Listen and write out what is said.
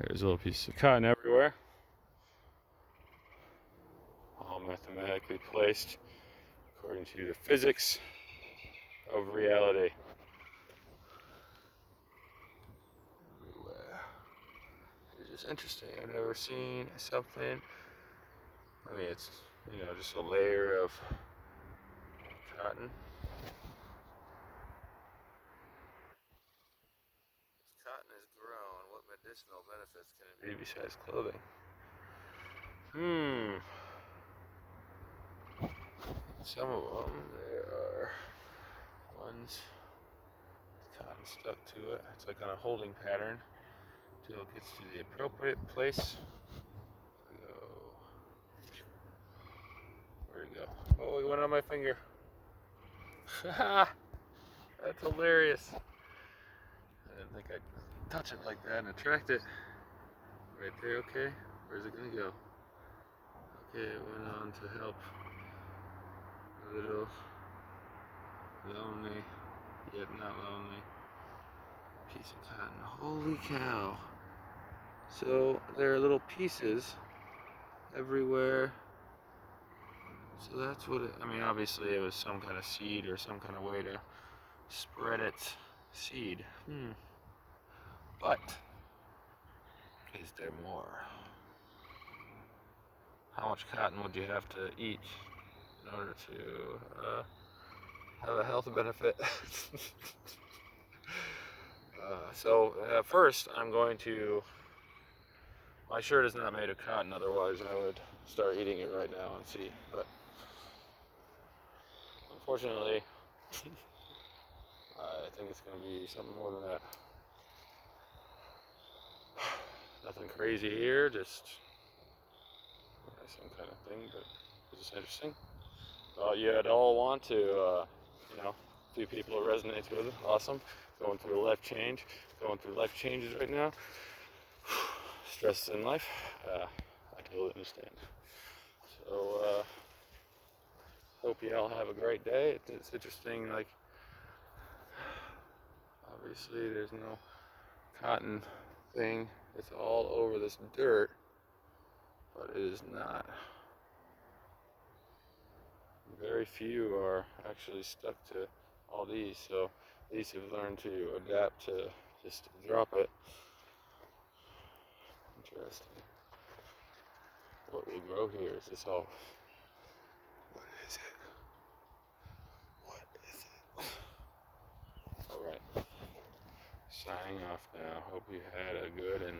There's little pieces of cotton everywhere, all mathematically placed according to the physics of reality. Everywhere. It's just interesting. I've never seen something. I mean, it's, just a layer of cotton. As cotton is grown, what medicinal benefits can it be besides clothing? Some of them, there are ones with cotton stuck to it. It's like on a holding pattern until it gets to the appropriate place. Where'd it go? Oh, it went on my finger. That's hilarious. I didn't think I'd touch it like that and attract it. Right there, okay. Where's it gonna go? Okay, it went on to help a little lonely, yet not lonely piece of cotton. Holy cow. So there are little pieces everywhere. So that's what it, obviously it was some kind of seed or some kind of way to spread its seed. But is there more? How much cotton would you have to eat in order to have a health benefit? So first I'm going to, my shirt is not made of cotton, otherwise I would start eating it right now and see, but unfortunately I think it's going to be something more than that. Nothing crazy here, just some kind of thing, but it's just interesting. You'd all want to, a few people it resonates with. Awesome. Going through a life change. Going through life changes right now. Stress in life. I totally understand. So, hope you all have a great day. It's interesting, like, obviously there's no cotton thing. It's all over this dirt, but it is not. Very few are actually stuck to all these, so these have learned to adapt to just drop it. Interesting. What will grow here? Is this all? What is it? What is it? Alright. Signing off now. Hope you had a good and